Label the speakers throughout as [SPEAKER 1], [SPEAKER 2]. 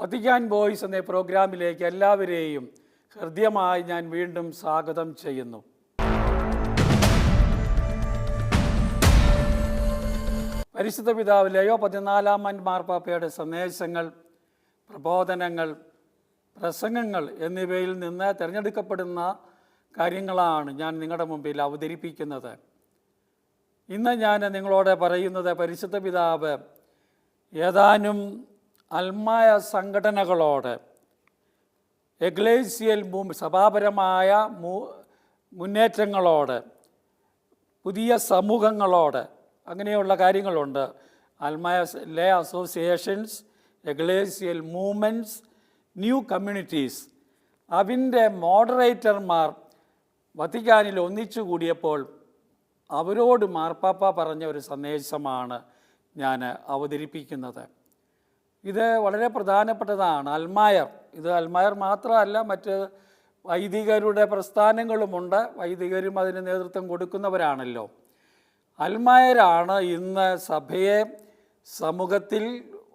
[SPEAKER 1] Vatican voice എന്ന പ്രോഗ്രാമിലേക്ക് എല്ലാവരെയും ഹൃദ്യമായി ഞാൻ വീണ്ടും സ്വാഗതം ചെയ്യുന്നു. പരിശുദ്ധ പിതാവ് ലയോ 14 മാർപ്പാപ്പയുടെ സന്ദേശങ്ങൾ, പ്രബോധനങ്ങൾ, പ്രസംഗങ്ങൾ എന്നിവയിൽ നിന്ന് തിരഞ്ഞെടുക്കപ്പെടുന്ന കാര്യങ്ങളാണ് ഞാൻ നിങ്ങളുടെ മുമ്പിൽ അവതരിപ്പിക്കുന്നത്. ഇന്ന് ഞാൻ നിങ്ങളോട് പറയുന്നത് പരിശുദ്ധ പിതാവ് ഏതാനും അൽമായ സംഘടനകളോട്, എഗ്ലേസിയൽ സഭാപരമായ മുന്നേറ്റങ്ങളോട്, പുതിയ സമൂഹങ്ങളോട്, അങ്ങനെയുള്ള കാര്യങ്ങളുണ്ട്. അൽമായ ലേ അസോസിയേഷൻസ്, എഗ്ലേസിയൽ മൂവ്മെൻറ്റ്സ്, ന്യൂ കമ്മ്യൂണിറ്റീസ്, അതിൻ്റെ മോഡറേറ്റർമാർ വത്തിക്കാനിൽ ഒന്നിച്ചു കൂടിയപ്പോൾ അവരോട് മാർപ്പാപ്പ പറഞ്ഞ ഒരു സന്ദേശമാണ് ഞാൻ അവതരിപ്പിക്കുന്നത്. ഇത് വളരെ പ്രധാനപ്പെട്ടതാണ്. ഇത് അൽമായർ മാത്രമല്ല, മറ്റ് വൈദികരുടെ പ്രസ്ഥാനങ്ങളുമുണ്ട്. വൈദികരും അതിന് നേതൃത്വം കൊടുക്കുന്നവരാണല്ലോ. അൽമായരാണ് ഇന്ന് സഭയെ സമൂഹത്തിൽ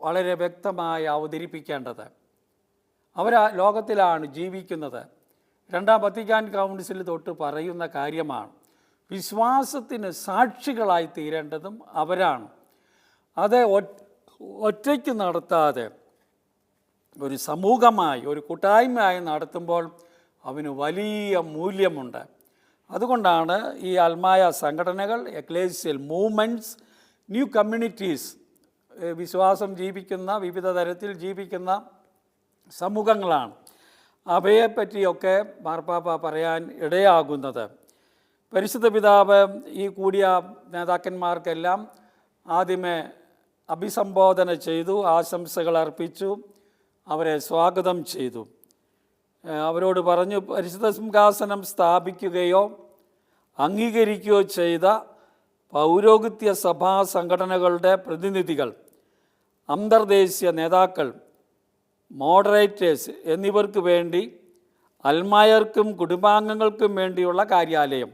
[SPEAKER 1] വളരെ വ്യക്തമായി അവതരിപ്പിക്കേണ്ടത്. അവർ ലോകത്തിലാണ് ജീവിക്കുന്നത്. രണ്ടാം വത്തിക്കാൻ കൗൺസിൽ തൊട്ട് പറയുന്ന കാര്യമാണ്. വിശ്വാസത്തിന് സാക്ഷികളായി തീരേണ്ടതും അവരാണ്. അത് ഒറ്റയ്ക്ക് നടത്താതെ ഒരു സമൂഹമായി, ഒരു കൂട്ടായ്മയായി നടത്തുമ്പോൾ അവന് വലിയ മൂല്യമുണ്ട്. അതുകൊണ്ടാണ് ഈ അൽമായ സംഘടനകൾ, എക്ലേസിയൽ മൂവ്മെൻറ്റ്സ്, ന്യൂ കമ്മ്യൂണിറ്റീസ്, വിശ്വാസം ജീവിക്കുന്ന, വിവിധ തരത്തിൽ ജീവിക്കുന്ന സമൂഹങ്ങളാണ്. അവയെപ്പറ്റിയൊക്കെ മാർപ്പാപ്പ പറയാൻ ഇടയാകുന്നത്. പരിശുദ്ധ പിതാവ് ഈ കൂടിയ നേതാക്കന്മാർക്കെല്ലാം ആദ്യമേ അഭിസംബോധന ചെയ്തു, ആശംസകൾ അർപ്പിച്ചു, അവരെ സ്വാഗതം ചെയ്തു. അവരോട് പറഞ്ഞു, പരിശുദ്ധ സിംഹാസനം സ്ഥാപിക്കുകയോ അംഗീകരിക്കുകയോ ചെയ്ത പൗരോഹിത്യ സഭാ സംഘടനകളുടെ പ്രതിനിധികൾ, അന്തർദേശീയ നേതാക്കൾ, മോഡറേറ്റേഴ്സ് എന്നിവർക്ക് വേണ്ടി അൽമായർക്കും കുടുംബാംഗങ്ങൾക്കും വേണ്ടിയുള്ള കാര്യാലയം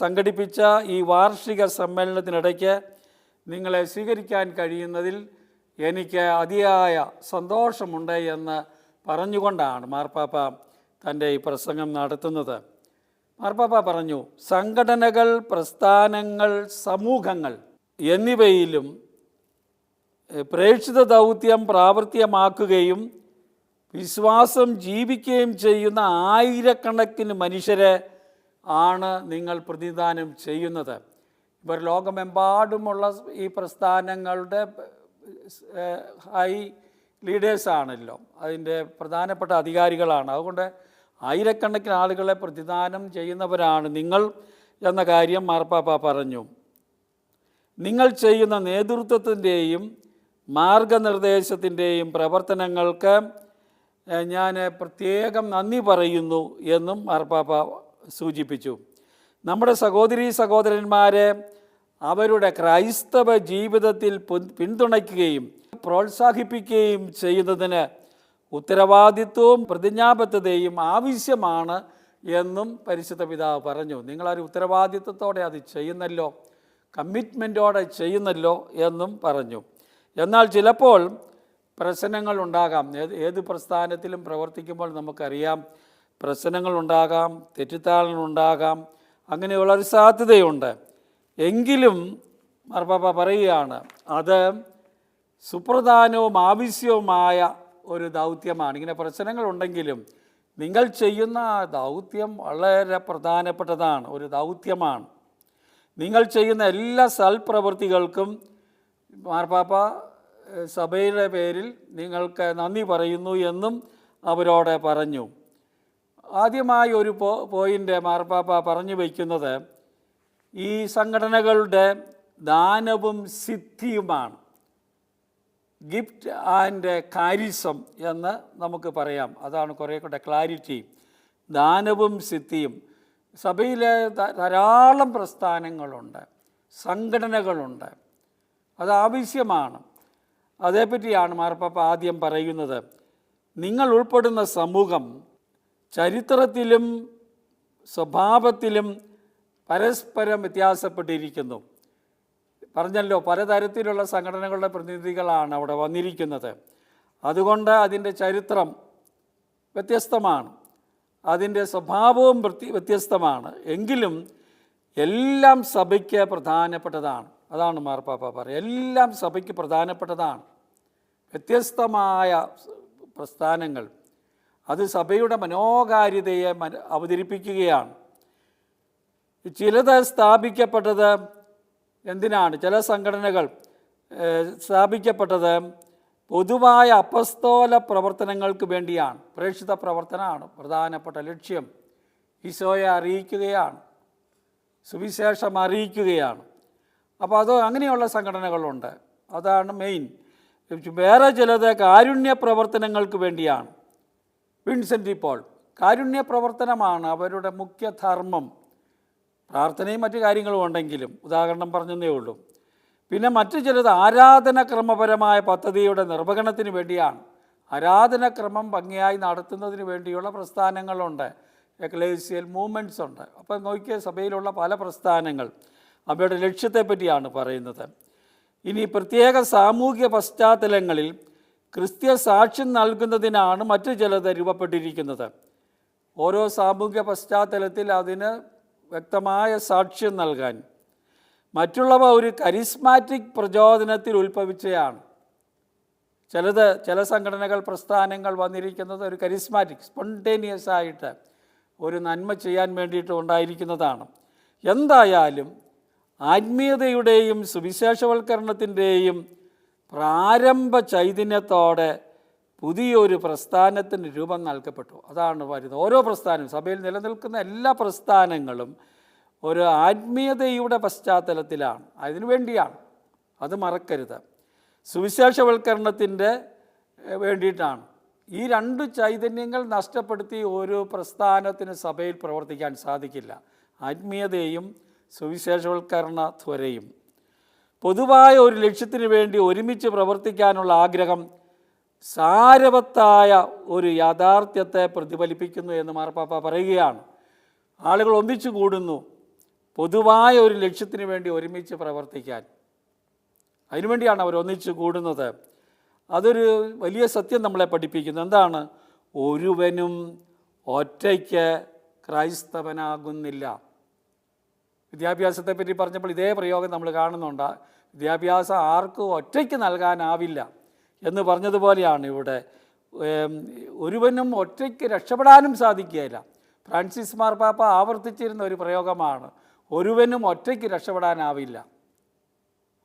[SPEAKER 1] സംഘടിപ്പിച്ച ഈ വാർഷിക സമ്മേളനത്തിനിടയ്ക്ക് നിങ്ങളെ സ്വീകരിക്കാൻ കഴിയുന്നതിൽ എനിക്ക് അതിയായ സന്തോഷമുണ്ട് എന്ന് പറഞ്ഞുകൊണ്ടാണ് മാർപ്പാപ്പ തൻ്റെ ഈ പ്രസംഗം നടത്തുന്നത്. മാർപ്പാപ്പ പറഞ്ഞു, സംഘടനകൾ, പ്രസ്ഥാനങ്ങൾ, സമൂഹങ്ങൾ എന്നിവയിലും പ്രേക്ഷിത ദൗത്യം പ്രാവർത്തികമാക്കുകയും വിശ്വാസം ജീവിക്കുകയും ചെയ്യുന്ന ആയിരക്കണക്കിന് മനുഷ്യരെ ആണ് നിങ്ങൾ പ്രതിനിധാനം ചെയ്യുന്നത്. ഇവർ ലോകമെമ്പാടുമുള്ള ഈ പ്രസ്ഥാനങ്ങളുടെ ഹൈ ലീഡേഴ്സാണല്ലോ, അതിൻ്റെ പ്രധാനപ്പെട്ട അധികാരികളാണ്. അതുകൊണ്ട് ആയിരക്കണക്കിന് ആളുകളെ പ്രതിദാനം ചെയ്യുന്നവരാണ് നിങ്ങൾ എന്ന കാര്യം മാർപ്പാപ്പ പറഞ്ഞു. നിങ്ങൾ ചെയ്യുന്ന നേതൃത്വത്തിൻ്റെയും മാർഗനിർദ്ദേശത്തിൻ്റെയും പ്രവർത്തനങ്ങൾക്ക് ഞാൻ പ്രത്യേകം നന്ദി പറയുന്നു എന്നും മാർപ്പാപ്പ സൂചിപ്പിച്ചു. നമ്മുടെ സഹോദരീ സഹോദരന്മാരെ അവരുടെ ക്രൈസ്തവ ജീവിതത്തിൽ പിന്തുണയ്ക്കുകയും പ്രോത്സാഹിപ്പിക്കുകയും ചെയ്യുന്നതിന് ഉത്തരവാദിത്വവും പ്രതിജ്ഞാബദ്ധതയും ആവശ്യമാണ് എന്നും പരിശുദ്ധ പിതാവ് പറഞ്ഞു. നിങ്ങളൊരു ഉത്തരവാദിത്വത്തോടെ അത് ചെയ്യുന്നല്ലോ, കമ്മിറ്റ്മെൻറ്റോടെ ചെയ്യുന്നല്ലോ എന്നും പറഞ്ഞു. എന്നാൽ ചിലപ്പോൾ പ്രശ്നങ്ങളുണ്ടാകാം. ഏത് പ്രസ്ഥാനത്തിലും പ്രവർത്തിക്കുമ്പോൾ നമുക്കറിയാം, പ്രശ്നങ്ങളുണ്ടാകാം, തെറ്റിദ്ധാരണകളുണ്ടാകാം, അങ്ങനെയുള്ളൊരു സാധ്യതയുണ്ട്. എങ്കിലും മാർപ്പാപ്പ പറയുകയാണ്, അത് സുപ്രധാനവും ആവശ്യവുമായ ഒരു ദൗത്യമാണ്. ഇങ്ങനെ പ്രശ്നങ്ങളുണ്ടെങ്കിലും നിങ്ങൾ ചെയ്യുന്ന ദൗത്യം വളരെ പ്രധാനപ്പെട്ടതാണ്, ഒരു ദൗത്യമാണ്. നിങ്ങൾ ചെയ്യുന്ന എല്ലാ സൽപ്രവൃത്തികൾക്കും മാർപ്പാപ്പ സഭയുടെ പേരിൽ നിങ്ങൾക്ക് നന്ദി പറയുന്നു എന്നും അവരോട് പറഞ്ഞു. ആദ്യമായി ഒരു പോയിൻ്റ് മാർപ്പാപ്പ പറഞ്ഞു വയ്ക്കുന്നത് ഈ സംഘടനകളുടെ ദാനവും സിദ്ധിയുമാണ്. ഗിഫ്റ്റ് ആൻഡ് കാരിസം എന്ന് നമുക്ക് പറയാം. അതാണ് കുറേ കൂടെ ക്ലാരിറ്റി. ദാനവും സിദ്ധിയും. സഭയിലെ ധാരാളം പ്രസ്ഥാനങ്ങളുണ്ട്, സംഘടനകളുണ്ട്, അത് ആവശ്യമാണ്. അതേപ്പറ്റിയാണ് മാർപ്പാപ്പ ആദ്യം പറയുന്നത്. നിങ്ങൾ ഉൾപ്പെടുന്ന സമൂഹം ചരിത്രത്തിലും സ്വഭാവത്തിലും പരസ്പരം വ്യത്യാസപ്പെട്ടിരിക്കുന്നു. പറഞ്ഞല്ലോ, പലതരത്തിലുള്ള സംഘടനകളുടെ പ്രതിനിധികളാണ് അവിടെ വന്നിരിക്കുന്നത്. അതുകൊണ്ട് അതിൻ്റെ ചരിത്രം വ്യത്യസ്തമാണ്, അതിൻ്റെ സ്വഭാവവും വ്യത്യസ്തമാണ്. എങ്കിലും എല്ലാം സഭയ്ക്ക് പ്രധാനപ്പെട്ടതാണ്. അതാണ് മാർപ്പാപ്പ പറയുക, എല്ലാം സഭയ്ക്ക് പ്രധാനപ്പെട്ടതാണ്. വ്യത്യസ്തമായ പ്രസ്ഥാനങ്ങൾ അത് സഭയുടെ മനോഹാരിതയെ അവതരിപ്പിക്കുകയാണ്. ചിലത് സ്ഥാപിക്കപ്പെട്ടത് എന്തിനാണ്? ചില സംഘടനകൾ സ്ഥാപിക്കപ്പെട്ടത് പൊതുവായ അപ്പസ്തോല പ്രവർത്തനങ്ങൾക്ക് വേണ്ടിയാണ്. പ്രേക്ഷിത പ്രവർത്തനമാണ് പ്രധാനപ്പെട്ട ലക്ഷ്യം. ഈശോയെ അറിയിക്കുകയാണ്, സുവിശേഷം അറിയിക്കുകയാണ്. അപ്പോൾ അങ്ങനെയുള്ള സംഘടനകളുണ്ട്, അതാണ് മെയിൻ. വേറെ ചിലത് കാരുണ്യ പ്രവർത്തനങ്ങൾക്ക് വേണ്ടിയാണ്. വിൻസെൻ്റ് പോൾ കാരുണ്യ പ്രവർത്തനമാണ് അവരുടെ മുഖ്യ ധർമ്മം. പ്രാർത്ഥനയും മറ്റു കാര്യങ്ങളും ഉണ്ടെങ്കിലും ഉദാഹരണം പറഞ്ഞതേ ഉള്ളൂ. പിന്നെ മറ്റു ചിലത് ആരാധനക്രമപരമായ പദ്ധതിയുടെ നിർവഹണത്തിന് വേണ്ടിയാണ്. ആരാധനക്രമം ഭംഗിയായി നടത്തുന്നതിന് വേണ്ടിയുള്ള പ്രസ്ഥാനങ്ങളുണ്ട്, എക്ലേസിയൽ മൂവ്മെൻറ്റ്സ് ഉണ്ട്. അപ്പോൾ നോക്കിയ സഭയിലുള്ള പല പ്രസ്ഥാനങ്ങൾ അവയുടെ ലക്ഷ്യത്തെപ്പറ്റിയാണ് പറയുന്നത്. ഇനി പ്രത്യേക സാമൂഹിക പശ്ചാത്തലങ്ങളിൽ ക്രിസ്തീയ സാക്ഷ്യം നൽകുന്നതിനാണ് മറ്റു ചിലത് രൂപപ്പെട്ടിരിക്കുന്നത്. ഓരോ സാമൂഹിക പശ്ചാത്തലത്തിൽ അതിന് വ്യക്തമായ സാക്ഷ്യം നൽകാൻ. മറ്റുള്ളവ ഒരു കരിസ്മാറ്റിക് പ്രചോദനത്തിൽ ഉത്ഭവിച്ചതാണ്. ചില സംഘടനകൾ പ്രസ്ഥാനങ്ങൾ വന്നിരിക്കുന്നത് ഒരു കരിസ്മാറ്റിക് സ്പോണ്ടേനിയസ് ആയിട്ട് ഒരു നന്മ ചെയ്യാൻ വേണ്ടിയിട്ട് ഉണ്ടായിരിക്കുന്നതാണ്. എന്തായാലും ആത്മീയതയുടെയും സുവിശേഷവൽക്കരണത്തിൻ്റെയും പ്രാരംഭ ചൈതന്യത്തോടെ പുതിയൊരു പ്രസ്ഥാനത്തിന് രൂപം നൽകപ്പെട്ടു. അതാണ് വരുന്നത്. ഓരോ പ്രസ്ഥാനവും സഭയിൽ നിലനിൽക്കുന്ന എല്ലാ പ്രസ്ഥാനങ്ങളും ഒരു ആത്മീയതയുടെ പശ്ചാത്തലത്തിലാണ്, അതിനു വേണ്ടിയാണ്. അത് മറക്കരുത്. സുവിശേഷവൽക്കരണത്തിൻ്റെ വേണ്ടിയിട്ടാണ്. ഈ രണ്ട് ചൈതന്യങ്ങൾ നഷ്ടപ്പെടുത്തി ഒരു പ്രസ്ഥാനത്തിന് സഭയിൽ പ്രവർത്തിക്കാൻ സാധിക്കില്ല. ആത്മീയതയും സുവിശേഷവൽക്കരണ ത്വരയും. പൊതുവായ ഒരു ലക്ഷ്യത്തിന് വേണ്ടി ഒരുമിച്ച് പ്രവർത്തിക്കാനുള്ള ആഗ്രഹം സാരവത്തായ ഒരു യാഥാർത്ഥ്യത്തെ പ്രതിഫലിപ്പിക്കുന്നു എന്ന് മാർപ്പാപ്പ പറയുകയാണ്. ആളുകൾ ഒന്നിച്ചു കൂടുന്നു പൊതുവായ ഒരു ലക്ഷ്യത്തിന് വേണ്ടി ഒരുമിച്ച് പ്രവർത്തിക്കാൻ. അതിനുവേണ്ടിയാണ് അവർ ഒന്നിച്ചു കൂടുന്നത്. അതൊരു വലിയ സത്യം നമ്മളെ പഠിപ്പിക്കുന്നു. എന്താണ്? ഒരുവനും ഒറ്റയ്ക്ക് ക്രൈസ്തവനാകുന്നില്ല. വിദ്യാഭ്യാസത്തെപ്പറ്റി പറഞ്ഞപ്പോൾ ഇതേ പ്രയോഗം നമ്മൾ കാണുന്നുണ്ട്. വിദ്യാഭ്യാസം ആർക്കും ഒറ്റയ്ക്ക് നൽകാനാവില്ല എന്ന് പറഞ്ഞതുപോലെയാണ് ഇവിടെ. ഒരുവനും ഒറ്റയ്ക്ക് രക്ഷപ്പെടാനും സാധിക്കുകയില്ല. ഫ്രാൻസിസ് മാർപ്പാപ്പ ആവർത്തിച്ചിരുന്ന ഒരു പ്രയോഗമാണ്, ഒരുവനും ഒറ്റയ്ക്ക് രക്ഷപ്പെടാനാവില്ല.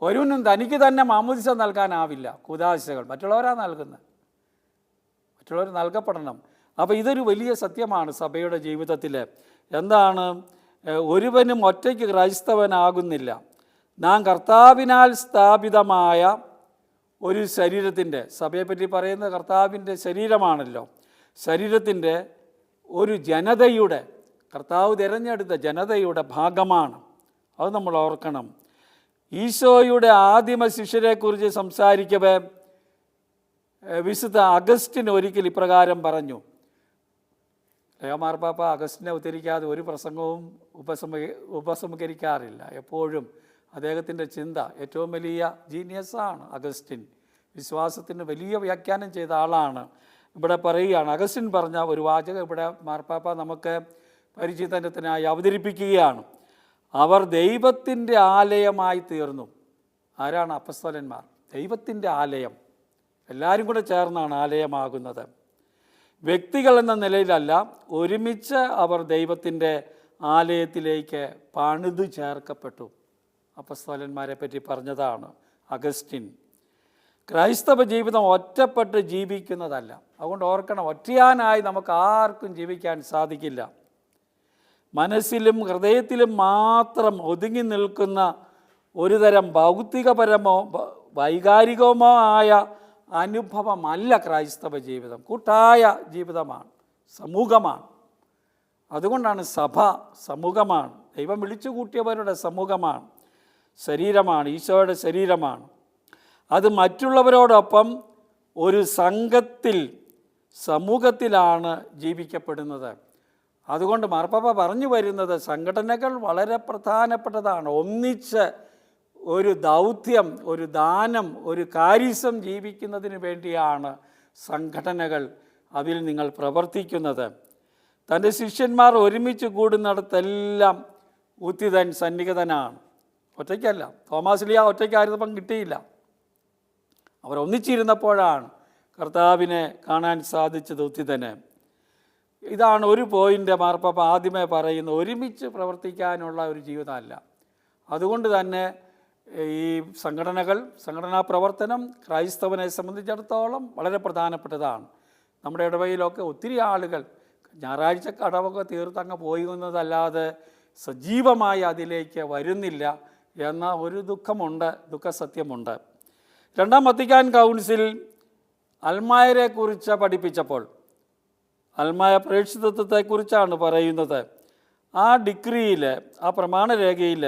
[SPEAKER 1] ഒരുവനും തനിക്ക് തന്നെ മാമോദിസ നൽകാനാവില്ല. കുദാശകൾ മറ്റുള്ളവരാണ് നൽകുന്നത്, മറ്റുള്ളവർ നൽകപ്പെടണം. അപ്പോൾ ഇതൊരു വലിയ സത്യമാണ് സഭയുടെ ജീവിതത്തിൽ. എന്താണ്? ഒരുവനും ഒറ്റയ്ക്ക് ക്രൈസ്തവനാകുന്നില്ല. നാം കർത്താവിനാൽ സ്ഥാപിതമായ ഒരു ശരീരത്തിൻ്റെ, സഭയെപ്പറ്റി പറയുന്നത് കർത്താവിൻ്റെ ശരീരമാണല്ലോ, ശരീരത്തിൻ്റെ ഒരു ജനതയുടെ, കർത്താവ് തിരഞ്ഞെടുത്ത ജനതയുടെ ഭാഗമാണ്. അത് നമ്മൾ ഓർക്കണം. ഈശോയുടെ ആദിമ ശിഷ്യരെക്കുറിച്ച് സംസാരിക്കവേ വിശുദ്ധ അഗസ്റ്റിൻ ഒരിക്കൽ ഇപ്രകാരം പറഞ്ഞു. മാർപ്പാപ്പ അഗസ്റ്റിനെ ഉദ്ധരിക്കാതെ ഒരു പ്രസംഗവും ഉപസംഹരിക്കാറില്ല. എപ്പോഴും അദ്ദേഹത്തിൻ്റെ ചിന്ത ഏറ്റവും വലിയ ജീനിയസാണ് അഗസ്റ്റിൻ. വിശ്വാസത്തിന് വലിയ വ്യാഖ്യാനം ചെയ്ത ആളാണ്. ഇവിടെ പറയുകയാണ്, അഗസ്റ്റിൻ പറഞ്ഞ ഒരു വാചകം ഇവിടെ മാർപ്പാപ്പ നമുക്ക് പരിചിതനത്തിനായി അവതരിപ്പിക്കുകയാണ്. അവർ ദൈവത്തിൻ്റെ ആലയമായി തീർന്നു. ആരാണ്? അപ്പസ്തലന്മാർ. ദൈവത്തിൻ്റെ ആലയം. എല്ലാവരും കൂടെ ചേർന്നാണ് ആലയമാകുന്നത്. വ്യക്തികൾ എന്ന നിലയിലല്ല, ഒരുമിച്ച് അവർ ദൈവത്തിൻ്റെ ആലയത്തിലേക്ക് പണിതു ചേർക്കപ്പെട്ടു. അപ്പസ്തലന്മാരെ പറ്റി പറഞ്ഞതാണ് അഗസ്റ്റിൻ. ക്രൈസ്തവ ജീവിതം ഒറ്റപ്പെട്ട് ജീവിക്കുന്നതല്ല. അതുകൊണ്ട് ഓർക്കണം, ഒറ്റയാനായി നമുക്ക് ആർക്കും ജീവിക്കാൻ സാധിക്കില്ല. മനസ്സിലും ഹൃദയത്തിലും മാത്രം ഒതുങ്ങി നിൽക്കുന്ന ഒരുതരം ഭൗതികപരമോ വൈകാരികമോ ആയ അനുഭവമല്ല ക്രൈസ്തവ ജീവിതം. കൂട്ടായ ജീവിതമാണ്, സമൂഹമാണ്. അതുകൊണ്ടാണ് സഭ സമൂഹമാണ്. ദൈവം വിളിച്ചു കൂട്ടിയവരുടെ സമൂഹമാണ്, ശരീരമാണ്, ഈശോയുടെ ശരീരമാണ്. അത് മറ്റുള്ളവരോടൊപ്പം ഒരു സംഘത്തിൽ, സമൂഹത്തിലാണ് ജീവിക്കപ്പെടുന്നത്. അതുകൊണ്ട് മാർപ്പാപ്പ പറഞ്ഞു വരുന്നത് സംഘടനകൾ വളരെ പ്രധാനപ്പെട്ടതാണ്. ഒന്നിച്ച് ഒരു ദൗത്യം, ഒരു ദാനം, ഒരു കാരിസം ജീവിക്കുന്നതിന് വേണ്ടിയാണ് സംഘടനകൾ, അതിൽ നിങ്ങൾ പ്രവർത്തിക്കുന്നത്. തൻ്റെ ശിഷ്യന്മാർ ഒരുമിച്ച് കൂടുന്നിടത്തെല്ലാം ഉത്തിതൻ സന്നിഹിതനാണ്. ഒറ്റയ്ക്കല്ല. തോമാസ്ലിയ ഒറ്റയ്ക്കായിരുന്നപ്പം കിട്ടിയില്ല. അവർ ഒന്നിച്ചിരുന്നപ്പോഴാണ് കർത്താവിനെ കാണാൻ സാധിച്ചത് ഉത്തിതന്. ഇതാണ് ഒരു പോയിൻ്റ് മാർപ്പാപ്പ ആദ്യമേ പറയുന്നത്. ഒരുമിച്ച് പ്രവർത്തിക്കാനുള്ള ഒരു ജീവിതമല്ല. അതുകൊണ്ട് തന്നെ ഈ സംഘടനാ പ്രവർത്തനം ക്രൈസ്തവനെ സംബന്ധിച്ചിടത്തോളം വളരെ പ്രധാനപ്പെട്ടതാണ്. നമ്മുടെ ഇടവകയിലൊക്കെ ഒത്തിരി ആളുകൾ ഞായറാഴ്ച കടവൊക്കെ തീർത്തങ്ങ് പോയിരുന്നതല്ലാതെ സജീവമായി അതിലേക്ക് വരുന്നില്ല എന്ന ഒരു ദുഃഖസത്യമുണ്ട്. രണ്ടാം വത്തിക്കാൻ കൗൺസിൽ അൽമായരെക്കുറിച്ച് പഠിപ്പിച്ചപ്പോൾ അൽമായ പ്രേക്ഷിതത്വത്തെക്കുറിച്ചാണ് പറയുന്നത്. ആ ഡിക്രിയിൽ, ആ പ്രമാണരേഖയിൽ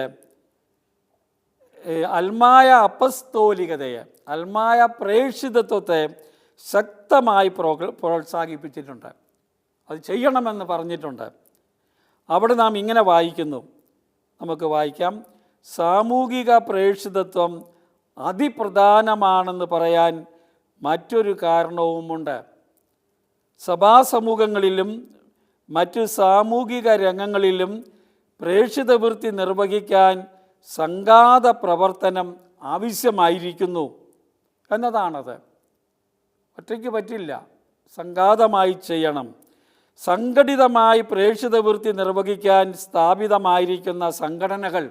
[SPEAKER 1] അൽമായ അപ്പസ്തോലികതയെ, അൽമായ പ്രേക്ഷിതത്വത്തെ ശക്തമായി പ്രോത്സാഹിപ്പിച്ചിട്ടുണ്ട്. അത് ചെയ്യണമെന്ന് പറഞ്ഞിട്ടുണ്ട്. അവിടെ നാം ഇങ്ങനെ വായിക്കുന്നു, നമുക്ക് വായിക്കാം. സാമൂഹിക പ്രേക്ഷിതത്വം അതിപ്രധാനമാണെന്ന് പറയാൻ മറ്റൊരു കാരണവുമുണ്ട്. സഭാസമൂഹങ്ങളിലും മറ്റ് സാമൂഹിക രംഗങ്ങളിലും പ്രേക്ഷിത വൃത്തി നിർവഹിക്കാൻ സംഘാത പ്രവർത്തനം ആവശ്യമായിരിക്കുന്നു എന്നതാണത്. ഒറ്റയ്ക്ക് പറ്റില്ല, സംഘാതമായി ചെയ്യണം. സംഘടിതമായി പ്രേക്ഷിത വൃത്തി നിർവഹിക്കാൻ സ്ഥാപിതമായിരിക്കുന്ന സംഘടനകൾ,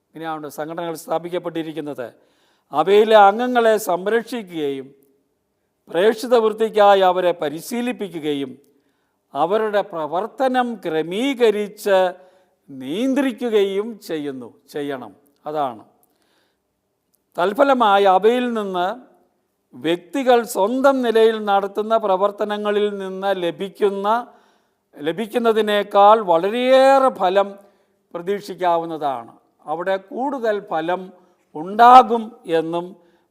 [SPEAKER 1] ഇങ്ങനെയാണ് സംഘടനകൾ സ്ഥാപിക്കപ്പെട്ടിരിക്കുന്നത്. അവയിലെ അംഗങ്ങളെ സംരക്ഷിക്കുകയും പ്രേക്ഷിത വൃത്തിക്കായി അവരെ പരിശീലിപ്പിക്കുകയും അവരുടെ പ്രവർത്തനം ക്രമീകരിച്ച് നിയന്ത്രിക്കുകയും ചെയ്യണം. അതാണ്. തൽഫലമായി അവയിൽ നിന്ന് വ്യക്തികൾ സ്വന്തം നിലയിൽ നടത്തുന്ന പ്രവർത്തനങ്ങളിൽ നിന്ന് ലഭിക്കുന്നതിനേക്കാൾ വളരെയേറെ ഫലം പ്രതീക്ഷിക്കാവുന്നതാണ്. അവിടെ കൂടുതൽ ഫലം ഉണ്ടാകും എന്നും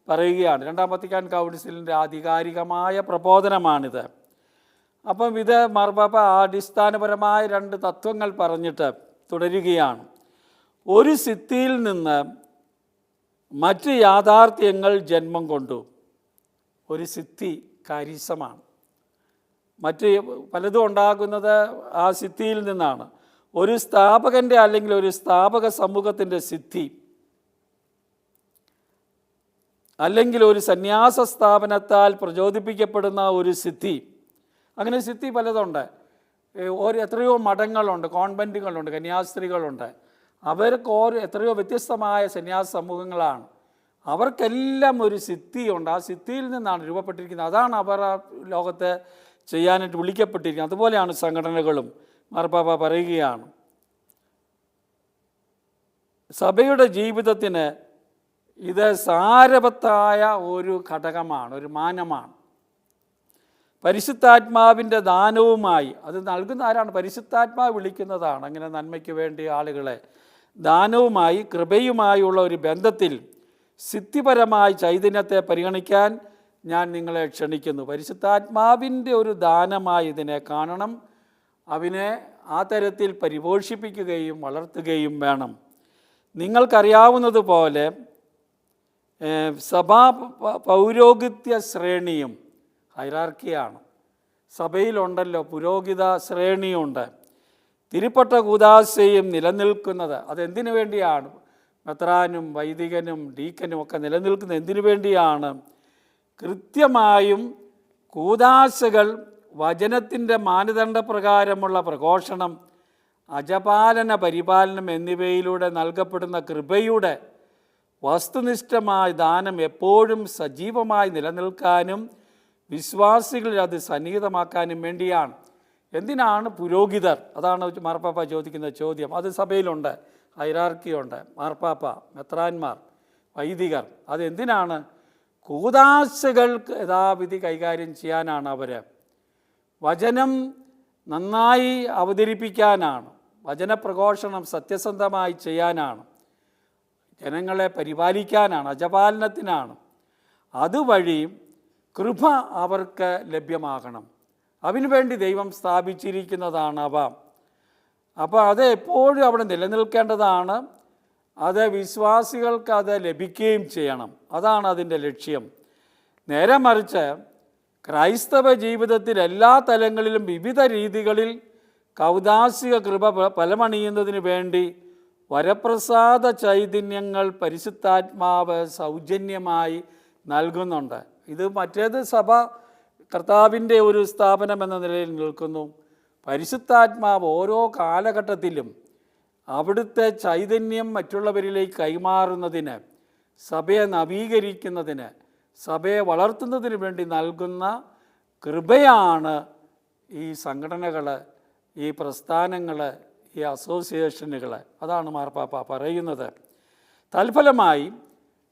[SPEAKER 1] പറയുകയാണ്. രണ്ടാം വത്തിക്കാൻ കൗൺസിലിൻ്റെ ആധികാരികമായ പ്രബോധനമാണിത്. അപ്പം ഇത് മാർപ്പാപ്പ അടിസ്ഥാനപരമായ 2 തത്വങ്ങൾ പറഞ്ഞിട്ട് തുടരുകയാണ്. ഒരു സിദ്ധിയിൽ നിന്ന് മറ്റ് യാഥാർത്ഥ്യങ്ങൾ ജന്മം കൊണ്ടു. ഒരു സിദ്ധി കാരിസമാണ്. മറ്റ് പലതും ഉണ്ടാകുന്നത് ആ സിദ്ധിയിൽ നിന്നാണ്. ഒരു സ്ഥാപകൻ്റെ അല്ലെങ്കിൽ ഒരു സ്ഥാപക സമൂഹത്തിൻ്റെ സിദ്ധി, അല്ലെങ്കിൽ ഒരു സന്യാസ സ്ഥാപനത്താൽ പ്രചോദിപ്പിക്കപ്പെടുന്ന ഒരു സിദ്ധി. അങ്ങനെ സിദ്ധി പലതുണ്ട്. എത്രയോ മഠങ്ങളുണ്ട്, കോൺവെൻറ്റുകളുണ്ട്, കന്യാസ്ത്രീകളുണ്ട്. അവർക്ക് എത്രയോ വ്യത്യസ്തമായ സന്യാസ സമൂഹങ്ങളാണ്. അവർക്കെല്ലാം ഒരു സിദ്ധിയുണ്ട്. ആ സിദ്ധിയിൽ നിന്നാണ് രൂപപ്പെട്ടിരിക്കുന്നത്. അതാണ് അവർ ആ ലോകത്തെ ചെയ്യാനായിട്ട് വിളിക്കപ്പെട്ടിരിക്കുന്നത്. അതുപോലെയാണ് സംഘടനകളും. മാർപ്പാപ്പ പറയുകയാണ്, സഭയുടെ ജീവിതത്തിന് ഇത് സാരവത്തായ ഒരു ഘടകമാണ്, ഒരു മാനമാണ്. പരിശുദ്ധാത്മാവിൻ്റെ ദാനവുമായി, അത് നൽകുന്ന ആരാണ്? പരിശുദ്ധാത്മാവ് വിളിക്കുന്നതാണ് അങ്ങനെ നന്മയ്ക്ക് വേണ്ടി ആളുകളെ. ദാനവുമായി കൃപയുമായുള്ള ഒരു ബന്ധത്തിൽ സിദ്ധിപരമായ ചൈതന്യത്തെ പരിഗണിക്കാൻ ഞാൻ നിങ്ങളെ ക്ഷണിക്കുന്നു. പരിശുദ്ധാത്മാവിൻ്റെ ഒരു ദാനമായി ഇതിനെ കാണണം. അവനെ ആ തരത്തിൽ പരിപോഷിപ്പിക്കുകയും വളർത്തുകയും വേണം. നിങ്ങൾക്കറിയാവുന്നതുപോലെ സഭാ പൗരോഹിത്യ ശ്രേണിയും ഹൈറാർക്കിയാണ്. സഭയിലുണ്ടല്ലോ പുരോഹിത ശ്രേണിയുണ്ട്. തിരുപ്പട്ട കൂദാശയും നിലനിൽക്കുന്നത് അതെന്തിനു വേണ്ടിയാണ്? മെത്രാനും വൈദികനും ഡീക്കനും ഒക്കെ നിലനിൽക്കുന്നത് എന്തിനു വേണ്ടിയാണ്? കൃത്യമായും കൂദാശകൾ, വചനത്തിൻ്റെ മാനദണ്ഡപ്രകാരമുള്ള പ്രഘോഷണം, അജപാലന പരിപാലനം എന്നിവയിലൂടെ നൽകപ്പെടുന്ന കൃപയുടെ വസ്തുനിഷ്ഠമായ ദാനം എപ്പോഴും സജീവമായി നിലനിൽക്കാനും വിശ്വാസികളിൽ അത് സന്നിഹിതമാക്കാനും വേണ്ടിയാണ്. എന്തിനാണ് പുരോഹിതർ? അതാണ് മാർപ്പാപ്പ ചോദിക്കുന്ന ചോദ്യം. അത് സഭയിലുണ്ട്, ഹൈറാർക്കിയുണ്ട്, മാർപ്പാപ്പ, മെത്രാന്മാർ, വൈദികർ. അതെന്തിനാണ്? കൂദാശകൾ യഥാവിധി കൈകാര്യം ചെയ്യാനാണ്. അവർ വചനം നന്നായി അവതരിപ്പിക്കാനാണ്, വചനപ്രഘോഷണം സത്യസന്ധമായി ചെയ്യാനാണ്, ജനങ്ങളെ പരിപാലിക്കാനാണ്, അജപാലനത്തിനാണ്. അതുവഴി കൃപ അവർക്ക് ലഭ്യമാകണം. അതിനുവേണ്ടി ദൈവം സ്ഥാപിച്ചിരിക്കുന്നതാണ് അവ. അപ്പോൾ അത് എപ്പോഴും അവിടെ നിലനിൽക്കേണ്ടതാണ്. അത് വിശ്വാസികൾക്ക് അത് ലഭിക്കുകയും ചെയ്യണം. അതാണ് അതിൻ്റെ ലക്ഷ്യം. നേരെ മറിച്ച് ക്രൈസ്തവ ജീവിതത്തിൽ എല്ലാ തലങ്ങളിലും വിവിധ രീതികളിൽ കൗദാശിക കൃപ ഫലമണിയുന്നതിന് വേണ്ടി വരപ്രസാദ ചൈതന്യങ്ങൾ പരിശുദ്ധാത്മാവ് സൗജന്യമായി നൽകുന്നുണ്ട്. ഇത് മറ്റേത് സഭ കർത്താവിൻ്റെ ഒരു സ്ഥാപനം എന്ന നിലയിൽ നിൽക്കുന്നു. പരിശുദ്ധാത്മാവ് ഓരോ കാലഘട്ടത്തിലും അവിടുത്തെ ചൈതന്യം മറ്റുള്ളവരിലേക്ക് കൈമാറുന്നതിന്, സഭയെ നവീകരിക്കുന്നതിന്, സഭയെ വളർത്തുന്നതിന് വേണ്ടി നൽകുന്ന കൃപയാണ് ഈ സംഘടനകൾ, ഈ പ്രസ്ഥാനങ്ങൾ, ഈ അസോസിയേഷനുകൾ. അതാണ് മാർപ്പാപ്പ പറയുന്നത്. തൽഫലമായി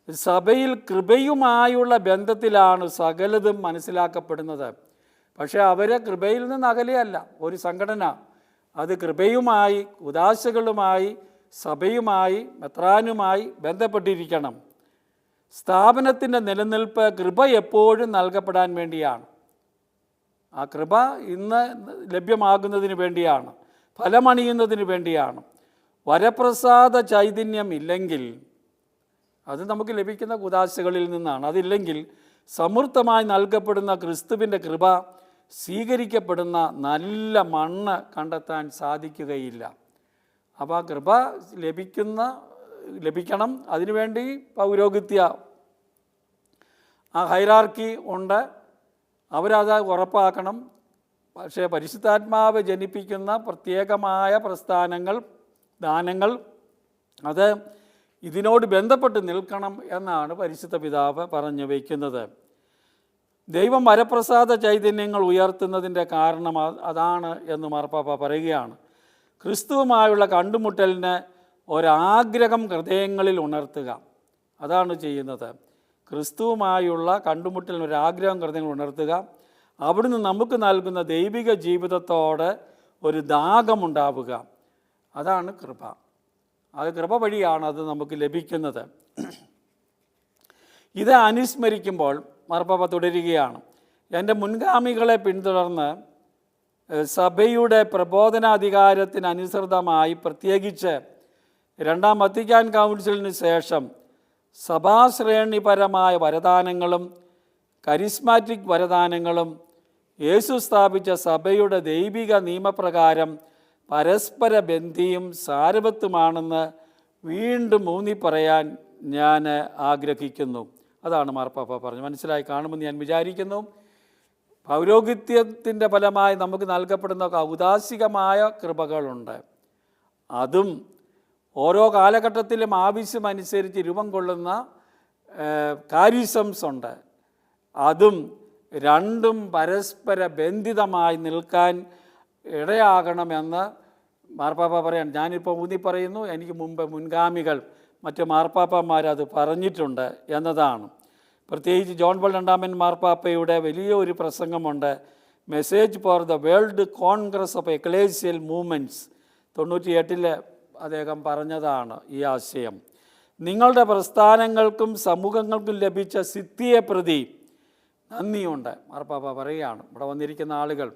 [SPEAKER 1] സഭയിൽ കൃപയുമായുള്ള ബന്ധത്തിലാണ് സകലതും മനസ്സിലാക്കപ്പെടുന്നത്. പക്ഷേ അവരെ കൃപയിൽ നിന്ന് അകലെയല്ല ഒരു സംഘടന. അത് കൃപയുമായി, ഉദാശകളുമായി, സഭയുമായി, മെത്രാനുമായി ബന്ധപ്പെട്ടിരിക്കണം. സ്ഥാപനത്തിൻ്റെ നിലനിൽപ്പ് കൃപ എപ്പോഴും നൽകപ്പെടാൻ വേണ്ടിയാണ്. ആ കൃപ ഇന്ന് ലഭ്യമാകുന്നതിന് വേണ്ടിയാണ്, ഫലമണിയുന്നതിന് വേണ്ടിയാണ്. വരപ്രസാദ ചൈതന്യം ഇല്ലെങ്കിൽ അത് നമുക്ക് ലഭിക്കുന്ന ഉദാശകളിൽ നിന്നാണ്. അതില്ലെങ്കിൽ സമൃദ്ധമായി നൽകപ്പെടുന്ന ക്രിസ്തുവിൻ്റെ കൃപ സ്വീകരിക്കപ്പെടുന്ന നല്ല മണ്ണ് കണ്ടെത്താൻ സാധിക്കുകയില്ല. അപ്പോൾ ആ കൃപ ലഭിക്കണം. അതിനുവേണ്ടി പൗരോഹിത്യ ആ ഹൈറാർക്കി ഉണ്ട്, അവരത് ഉറപ്പാക്കണം. പക്ഷേ പരിശുദ്ധാത്മാവ് ജനിപ്പിക്കുന്ന പ്രത്യേകമായ പ്രസ്ഥാനങ്ങൾ, ദാനങ്ങൾ, അത് ഇതിനോട് ബന്ധപ്പെട്ട് നിൽക്കണം എന്നാണ് പരിശുദ്ധ പിതാവ് പറഞ്ഞു വയ്ക്കുന്നത്. ദൈവം വരപ്രസാദ ചൈതന്യങ്ങൾ ഉയർത്തുന്നതിൻ്റെ കാരണം അതാണ് എന്ന് മാർപ്പാപ്പ പറയുകയാണ്. ക്രിസ്തുവുമായുള്ള കണ്ടുമുട്ടലിന് ഒരാഗ്രഹം ഹൃദയങ്ങളിൽ ഉണർത്തുക, അതാണ് ചെയ്യുന്നത്. ക്രിസ്തുവുമായുള്ള കണ്ടുമുട്ടലിന് ഒരാഗ്രഹം ഹൃദയങ്ങൾ ഉണർത്തുക. അവിടുന്ന് നമുക്ക് നൽകുന്ന ദൈവിക ജീവിതത്തോട് ഒരു ദാഹമുണ്ടാവുക, അതാണ് കൃപ. അത് കൃപ വഴിയാണ് അത് നമുക്ക് ലഭിക്കുന്നത്. ഇത് അനുസ്മരിക്കുമ്പോൾ മാർപ്പാപ്പ തുടരുകയാണ്. എൻ്റെ മുൻഗാമികളെ പിന്തുടർന്ന് സഭയുടെ പ്രബോധനാധികാരത്തിനനുസൃതമായി, പ്രത്യേകിച്ച് രണ്ടാം വത്തിക്കാൻ കൗൺസിലിന് ശേഷം സഭാശ്രേണിപരമായ വരദാനങ്ങളും കരിസ്മാറ്റിക് വരദാനങ്ങളും യേശു സ്ഥാപിച്ച സഭയുടെ ദൈവിക നിയമപ്രകാരം പരസ്പര ബന്ധിയും സാരവത്തുമാണെന്ന് വീണ്ടും ഊന്നിപ്പറയാൻ ഞാൻ ആഗ്രഹിക്കുന്നു. അതാണ് മാർപ്പാപ്പ പറഞ്ഞു. മനസ്സിലായി കാണുമെന്ന് ഞാൻ വിചാരിക്കുന്നു. പൗരോഹിത്യത്തിൻ്റെ ഫലമായി നമുക്ക് നൽകപ്പെടുന്ന ഔദാസികമായ കൃപകളുണ്ട്. അതും ഓരോ കാലഘട്ടത്തിലും ആവശ്യമനുസരിച്ച് രൂപം കൊള്ളുന്ന കാരിസംസ് ഉണ്ട്. അതും രണ്ടും പരസ്പര ബന്ധിതമായി നിൽക്കാൻ ഇടയാകണമെന്ന് മാർപ്പാപ്പ പറയാൻ ഞാനിപ്പോൾ ഊന്നി പറയുന്നു. എനിക്ക് മുമ്പ് മുൻഗാമികൾ മറ്റ് മാർപ്പാപ്പന്മാരത് പറഞ്ഞിട്ടുണ്ട് എന്നതാണ്. പ്രത്യേകിച്ച് ജോൺ പോൾ രണ്ടാമൻ മാർപ്പാപ്പയുടെ വലിയ ഒരു പ്രസംഗമുണ്ട്, message for the world congress of ecclesial movements. 98 അദ്ദേഹം പറഞ്ഞതാണ് ഈ ആശയം. നിങ്ങളുടെ പ്രസ്ഥാനങ്ങൾക്കും സമൂഹങ്ങൾക്കും ലഭിച്ച സിദ്ധിയെ പ്രതി നന്ദിയുണ്ട്. മാർപ്പാപ്പ പറയുകയാണ്, ഇവിടെ വന്നിരിക്കുന്ന ആളുകൾ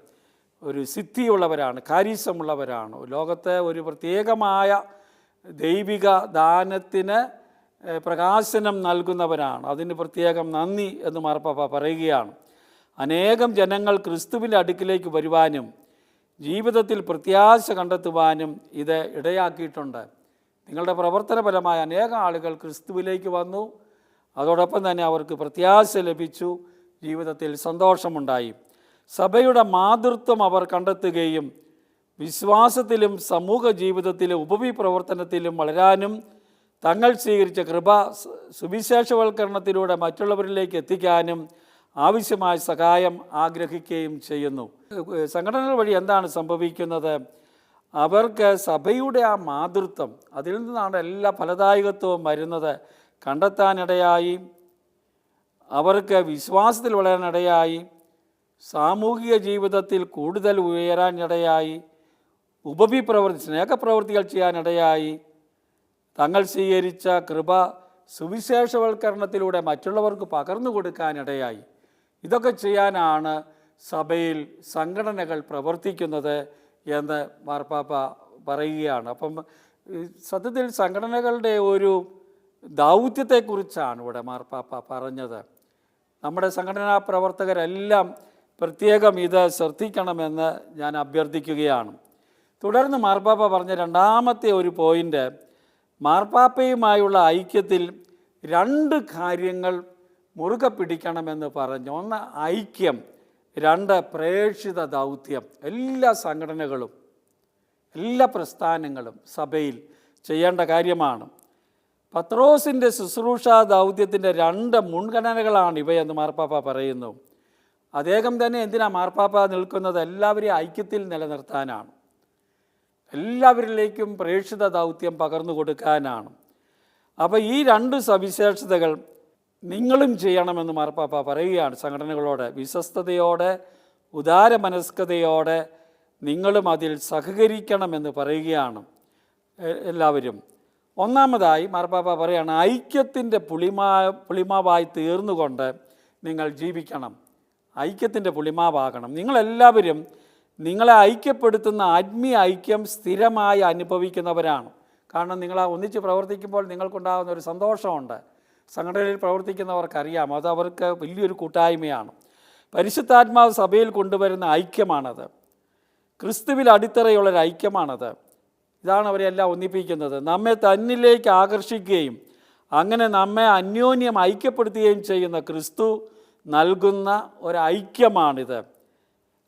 [SPEAKER 1] ഒരു സിദ്ധിയുള്ളവരാണ്, കാരിസമുള്ളവരാണ്, ലോകത്തെ ഒരു പ്രത്യേകമായ ദൈവിക ദാനത്തിന് പ്രകാശനം നൽകുന്നവരാണ്. അതിന് പ്രത്യേകം നന്ദി എന്ന് മാർപ്പാപ്പ പറയുകയാണ്. അനേകം ജനങ്ങൾ ക്രിസ്തുവിൻ്റെ അടുക്കിലേക്ക് വരുവാനും ജീവിതത്തിൽ പ്രത്യാശ കണ്ടെത്തുവാനും ഇത് ഇടയാക്കിയിട്ടുണ്ട്. നിങ്ങളുടെ പ്രവർത്തനപരമായ അനേകം ആളുകൾ ക്രിസ്തുവിലേക്ക് വന്നു, അതോടൊപ്പം തന്നെ അവർക്ക് പ്രത്യാശ ലഭിച്ചു, ജീവിതത്തിൽ സന്തോഷമുണ്ടായി. സഭയുടെ മാതൃത്വം അവർ കണ്ടെത്തുകയും വിശ്വാസത്തിലും സമൂഹ ജീവിതത്തിലും ഉപവിപ്രവർത്തനത്തിലും വളരാനും തങ്ങൾ സ്വീകരിച്ച കൃപ സുവിശേഷവൽക്കരണത്തിലൂടെ മറ്റുള്ളവരിലേക്ക് എത്തിക്കാനും ആവശ്യമായ സഹായം ആഗ്രഹിക്കുകയും ചെയ്യുന്നു. സംഘടനകൾ വഴി എന്താണ് സംഭവിക്കുന്നത്? അവർക്ക് സഭയുടെ ആ മാതൃത്വം, അതിൽ നിന്നാണ് എല്ലാ ഫലദായകത്വവും വരുന്നത്, കണ്ടെത്താനിടയായി. അവർക്ക് വിശ്വാസത്തിൽ വളരാനിടയായി, സാമൂഹിക ജീവിതത്തിൽ കൂടുതൽ ഉയരാനിടയായി, സ്നേഹപ്രവൃത്തികൾ ചെയ്യാനിടയായി, തങ്ങൾ സ്വീകരിച്ച കൃപ സുവിശേഷവൽക്കരണത്തിലൂടെ മറ്റുള്ളവർക്ക് പകർന്നു കൊടുക്കാനിടയായി. ഇതൊക്കെ ചെയ്യാനാണ് സഭയിൽ സംഘടനകൾ പ്രവർത്തിക്കുന്നത് എന്ന് മാർപ്പാപ്പ പറയുകയാണ്. അപ്പം സത്യത്തിൽ സംഘടനകളുടെ ഒരു ദൗത്യത്തെക്കുറിച്ചാണ് ഇവിടെ മാർപ്പാപ്പ പറഞ്ഞത്. നമ്മുടെ സംഘടനാ പ്രവർത്തകരെല്ലാം പ്രത്യേകം ഇത് ശ്രദ്ധിക്കണമെന്ന് ഞാൻ അഭ്യർത്ഥിക്കുകയാണ്. തുടർന്ന് മാർപ്പാപ്പ പറഞ്ഞ രണ്ടാമത്തെ ഒരു പോയിൻ്റ്, മാർപ്പാപ്പയുമായുള്ള ഐക്യത്തിൽ 2 കാര്യങ്ങൾ മുറുകെ പിടിക്കണമെന്ന് പറഞ്ഞു. 1 ഐക്യം, 2 പ്രേക്ഷിത ദൗത്യം. എല്ലാ സംഘടനകളും എല്ലാ പ്രസ്ഥാനങ്ങളും സഭയിൽ ചെയ്യേണ്ട കാര്യമാണ്. പത്രോസിൻ്റെ ശുശ്രൂഷാ ദൗത്യത്തിൻ്റെ 2 മുൻഗണനകളാണ് ഇവയെന്ന് മാർപ്പാപ്പ പറയുന്നു. അദ്ദേഹം തന്നെ എന്തിനാ മാർപ്പാപ്പ നിൽക്കുന്നത്? എല്ലാവരെയും ഐക്യത്തിൽ നിലനിർത്താനാണ്, എല്ലാവരിലേക്കും പ്രേക്ഷിത ദൗത്യം പകർന്നു കൊടുക്കാനാണ്. അപ്പോൾ ഈ 2 സവിശേഷതകൾ നിങ്ങളും ചെയ്യണമെന്ന് മാർപ്പാപ്പ പറയുകയാണ് സംഘടനകളോട്. വിശ്വസ്തയോടെ ഉദാരമനസ്കതയോടെ നിങ്ങളും അതിൽ സഹകരിക്കണമെന്ന് പറയുകയാണ് എല്ലാവരും. ഒന്നാമതായി മാർപ്പാപ്പ പറയുകയാണ്, ഐക്യത്തിൻ്റെ പുളിമാവായി തീർന്നുകൊണ്ട് നിങ്ങൾ ജീവിക്കണം. ഐക്യത്തിൻ്റെ പുളിമാവാകണം. നിങ്ങളെല്ലാവരും നിങ്ങളെ ഐക്യപ്പെടുത്തുന്ന ആത്മീയ ഐക്യം സ്ഥിരമായി അനുഭവിക്കുന്നവരാണ്. കാരണം നിങ്ങൾ ഒന്നിച്ച് പ്രവർത്തിക്കുമ്പോൾ നിങ്ങൾക്കുണ്ടാകുന്ന ഒരു സന്തോഷമുണ്ട്. സംഘടനയിൽ പ്രവർത്തിക്കുന്നവർക്കറിയാം, അത് അവർക്ക് വലിയൊരു കൂട്ടായ്മയാണ്. പരിശുദ്ധാത്മാവ് സഭയിൽ കൊണ്ടുവരുന്ന ഐക്യമാണത്. ക്രിസ്തുവിൽ അടിത്തറയുള്ളൊരു ഐക്യമാണത്. ഇതാണ് അവരെല്ലാം ഒന്നിപ്പിക്കുന്നത്. നമ്മെ തന്നിലേക്ക് ആകർഷിക്കുകയും അങ്ങനെ നമ്മെ അന്യോന്യം ഐക്യപ്പെടുത്തുകയും ചെയ്യുന്ന ക്രിസ്തു നൽകുന്ന ഒരൈക്യമാണിത്.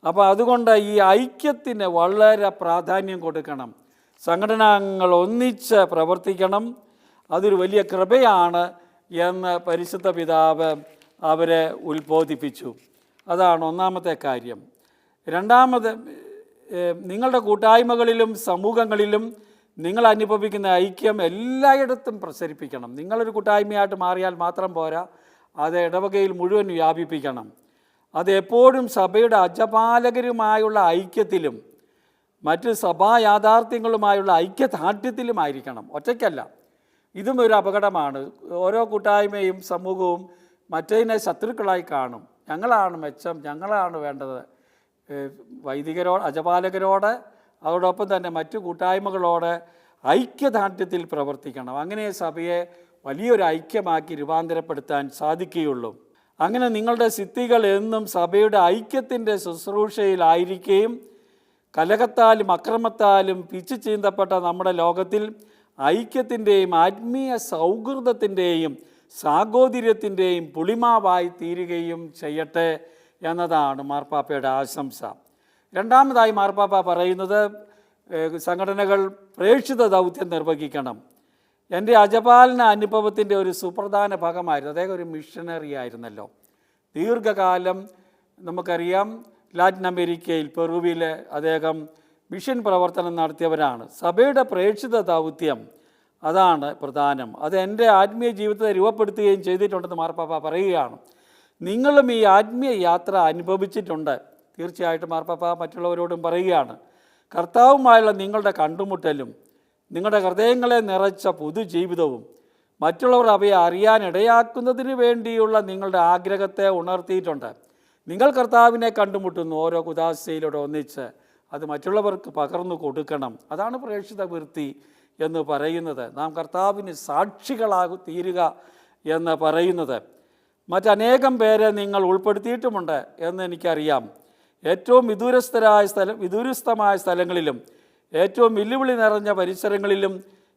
[SPEAKER 1] അപ്പോൾ അതുകൊണ്ട് ഈ ഐക്യത്തിന് വളരെ പ്രാധാന്യം കൊടുക്കണം. സംഘടനാംഗങ്ങൾ ഒന്നിച്ച് പ്രവർത്തിക്കണം. അതൊരു വലിയ കൃപയാണ് എന്ന് പരിശുദ്ധ പിതാവ് അവരെ ഉത്ബോധിപ്പിച്ചു. അതാണ് ഒന്നാമത്തെ കാര്യം. രണ്ടാമത്, നിങ്ങളുടെ കൂട്ടായ്മകളിലും സമൂഹങ്ങളിലും നിങ്ങൾ അനുഭവിക്കുന്ന ഐക്യം എല്ലായിടത്തും പ്രസരിപ്പിക്കണം. നിങ്ങളൊരു കൂട്ടായ്മയായിട്ട് മാറിയാൽ മാത്രം പോരാ, അത് ഇടവകയിൽ മുഴുവൻ വ്യാപിപ്പിക്കണം. അത് എപ്പോഴും സഭയുടെ അജപാലകരുമായുള്ള ഐക്യത്തിലും മറ്റ് സഭാ യാഥാർത്ഥ്യങ്ങളുമായുള്ള ഐക്യദാർഢ്യത്തിലുമായിരിക്കണം, ഒറ്റയ്ക്കല്ല. ഇതും ഒരു അപകടമാണ്. ഓരോ കൂട്ടായ്മയും സമൂഹവും മറ്റതിനെ ശത്രുക്കളായി കാണും. ഞങ്ങളാണ് മെച്ചം, ഞങ്ങളാണ് വേണ്ടത്. വൈദികരോട്, അജപാലകരോട്, അതോടൊപ്പം തന്നെ മറ്റു കൂട്ടായ്മകളോട് ഐക്യദാർഢ്യത്തിൽ പ്രവർത്തിക്കണം. അങ്ങനെ സഭയെ വലിയൊരു ഐക്യമാക്കി രൂപാന്തരപ്പെടുത്താൻ സാധിക്കുകയുള്ളൂ. അങ്ങനെ നിങ്ങളുടെ സിദ്ധികൾ എന്നും സഭയുടെ ഐക്യത്തിൻ്റെ ശുശ്രൂഷയിലായിരിക്കുകയും കലഹത്താലും അക്രമത്താലും പിച്ചു ചീന്തപ്പെട്ട നമ്മുടെ ലോകത്തിൽ ഐക്യത്തിൻ്റെയും ആത്മീയ സൗഹൃദത്തിൻ്റെയും സാഹോദര്യത്തിൻ്റെയും പുളിമാവായി തീരുകയും ചെയ്യട്ടെ എന്നതാണ് മാർപ്പാപ്പയുടെ ആശംസ. രണ്ടാമതായി മാർപ്പാപ്പ പറയുന്നത്, സംഘടനകൾ പ്രേക്ഷിത ദൗത്യം നിർവഹിക്കണം. എൻ്റെ അജപാലന അനുഭവത്തിൻ്റെ ഒരു സുപ്രധാന ഭാഗമായിരുന്നു. അദ്ദേഹം ഒരു മിഷനറി ആയിരുന്നല്ലോ. ദീർഘകാലം നമുക്കറിയാം, ലാറ്റിൻ അമേരിക്കയിൽ പെറുവിൽ അദ്ദേഹം മിഷൻ പ്രവർത്തനം നടത്തിയവരാണ്. സഭയുടെ പ്രേക്ഷിത ദൗത്യം അതാണ് പ്രധാനം. അത് എൻ്റെ ആത്മീയ ജീവിതത്തെ രൂപപ്പെടുത്തുകയും ചെയ്തിട്ടുണ്ടെന്ന് മാർപ്പാപ്പ പറയുകയാണ്. നിങ്ങളും ഈ ആത്മീയ യാത്ര അനുഭവിച്ചിട്ടുണ്ട്. തീർച്ചയായിട്ടും മാർപ്പാപ്പ മറ്റുള്ളവരോടും പറയുകയാണ്, കർത്താവുമായുള്ള നിങ്ങളുടെ കണ്ടുമുട്ടലും നിങ്ങളുടെ ഹൃദയങ്ങളെ നിറച്ച പൊതുജീവിതവും മറ്റുള്ളവർ അവയെ അറിയാനിടയാക്കുന്നതിന് വേണ്ടിയുള്ള നിങ്ങളുടെ ആഗ്രഹത്തെ ഉണർത്തിയിട്ടുണ്ട്. നിങ്ങൾ കർത്താവിനെ കണ്ടുമുട്ടുന്നു ഓരോ കുദാശയിലൂടെ ഒന്നിച്ച്. അത് മറ്റുള്ളവർക്ക് പകർന്നു കൊടുക്കണം. അതാണ് പ്രേക്ഷിത വൃത്തി എന്ന് പറയുന്നത്. നാം കർത്താവിന് സാക്ഷികളായി തീരുക എന്ന് പറയുന്നത്. മറ്റനേകം പേരെ നിങ്ങൾ ഉൾപ്പെടുത്തിയിട്ടുമുണ്ട് എന്ന് എനിക്കറിയാം. ഏറ്റവും വിദൂരസ്ഥമായ സ്ഥലങ്ങളിലും ഏറ്റവും വെല്ലുവിളി നിറഞ്ഞ പരിസരങ്ങളിലും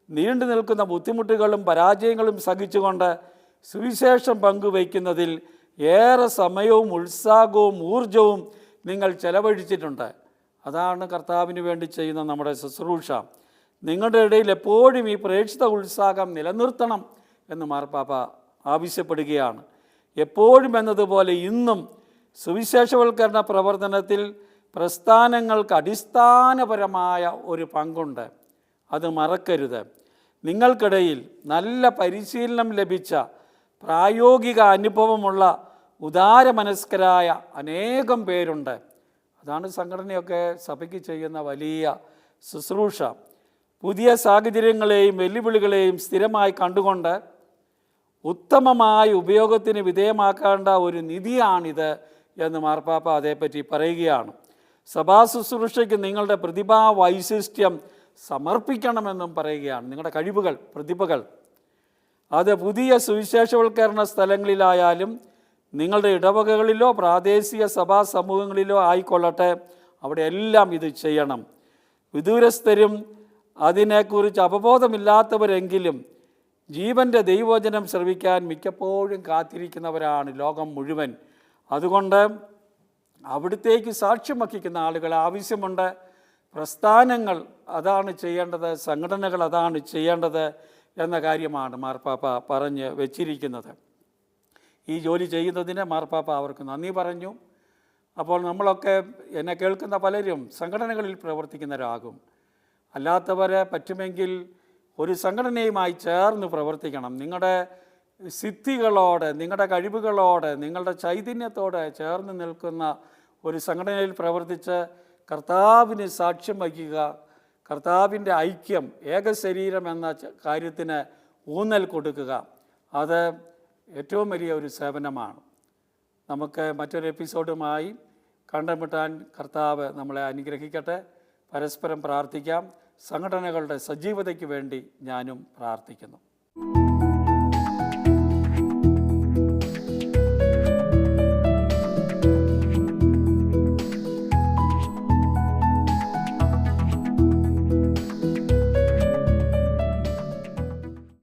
[SPEAKER 1] നീണ്ടു നിൽക്കുന്ന ബുദ്ധിമുട്ടുകളും പരാജയങ്ങളും സഹിച്ചുകൊണ്ട് സുവിശേഷം പങ്കുവയ്ക്കുന്നതിൽ ഏറെ സമയവും ഉത്സാഹവും ഊർജവും നിങ്ങൾ ചെലവഴിച്ചിട്ടുണ്ട്. അതാണ് കർത്താവിന് വേണ്ടി ചെയ്യുന്ന നമ്മുടെ ശുശ്രൂഷ. നിങ്ങളുടെ ഇടയിൽ എപ്പോഴും ഈ പ്രേക്ഷിത ഉത്സാഹം നിലനിർത്തണം എന്ന് മാർപ്പാപ്പ ആവശ്യപ്പെടുകയാണ്. എപ്പോഴും എന്നതുപോലെ ഇന്നും സുവിശേഷവൽക്കരണ പ്രവർത്തനത്തിൽ പ്രസ്ഥാനങ്ങൾക്ക് അടിസ്ഥാനപരമായ ഒരു പങ്കുണ്ട്. അത് മറക്കരുത്. നിങ്ങൾക്കിടയിൽ നല്ല പരിശീലനം ലഭിച്ച പ്രായോഗിക അനുഭവമുള്ള ഉദാരമനസ്കരായ അനേകം പേരുണ്ട്. അതാണ് സംഘടനയൊക്കെ സഭയ്ക്ക് ചെയ്യുന്ന വലിയ ശുശ്രൂഷ. പുതിയ സാഹചര്യങ്ങളെയും വെല്ലുവിളികളെയും സ്ഥിരമായി കണ്ടുകൊണ്ട് ഉത്തമമായ ഉപയോഗത്തിന് വിധേയമാക്കേണ്ട ഒരു നിധിയാണിത് എന്ന് മാർപ്പാപ്പ അതേപ്പറ്റി പറയുകയാണ്. സഭാ ശുശ്രൂഷയ്ക്ക് നിങ്ങളുടെ പ്രതിഭാ വൈശിഷ്ട്യം സമർപ്പിക്കണമെന്നും പറയുകയാണ്. നിങ്ങളുടെ കഴിവുകൾ, പ്രതിഭകൾ അത് പുതിയ സുവിശേഷവൽക്കരണ സ്ഥലങ്ങളിലായാലും നിങ്ങളുടെ ഇടവകകളിലോ പ്രാദേശിക സഭാ സമൂഹങ്ങളിലോ ആയിക്കൊള്ളട്ടെ, അവിടെ എല്ലാം ഇത് ചെയ്യണം. വിദൂരസ്ഥരും അതിനെക്കുറിച്ച് അവബോധമില്ലാത്തവരെങ്കിലും ജീവൻ്റെ ദൈവവചനം ശ്രവിക്കാൻ മിക്കപ്പോഴും കാത്തിരിക്കുന്നവരാണ് ലോകം മുഴുവൻ. അതുകൊണ്ട് അവിടുത്തേക്ക് സാക്ഷ്യം വഹിക്കുന്ന ആളുകൾ ആവശ്യമുണ്ട്. പ്രസ്ഥാനങ്ങൾ അതാണ് ചെയ്യേണ്ടത്, സംഘടനകൾ അതാണ് ചെയ്യേണ്ടത് എന്ന കാര്യമാണ് മാർപ്പാപ്പ പറഞ്ഞ് വച്ചിരിക്കുന്നത്. ഈ ജോലി ചെയ്യുന്നതിന് മാർപ്പാപ്പ അവർക്ക് നന്ദി പറഞ്ഞു. അപ്പോൾ നമ്മളൊക്കെ, എന്നെ കേൾക്കുന്ന പലരും സംഘടനകളിൽ പ്രവർത്തിക്കുന്നവരാകും. അല്ലാത്തവരെ പറ്റുമെങ്കിൽ ഒരു സംഘടനയുമായി ചേർന്ന് പ്രവർത്തിക്കണം. നിങ്ങളുടെ സിദ്ധികളോട്, നിങ്ങളുടെ കഴിവുകളോട്, നിങ്ങളുടെ ചൈതന്യത്തോടെ ചേർന്ന് നിൽക്കുന്ന ഒരു സംഘടനയിൽ പ്രവർത്തിച്ച് കർത്താവിന് സാക്ഷ്യം വഹിക്കുക. കർത്താവിൻ്റെ ഐക്യം, ഏകശരീരം എന്ന കാര്യത്തിന് ഊന്നൽ കൊടുക്കുക. അത് ഏറ്റവും വലിയ ഒരു സേവനമാണ്. നമുക്ക് മറ്റൊരു എപ്പിസോഡുമായി കണ്ടുമുട്ടാൻ കർത്താവ് നമ്മളെ അനുഗ്രഹിക്കട്ടെ. പരസ്പരം പ്രാർത്ഥിക്കാം. സംഘടനകളുടെ സജീവതയ്ക്ക് വേണ്ടി ഞാനും പ്രാർത്ഥിക്കുന്നു.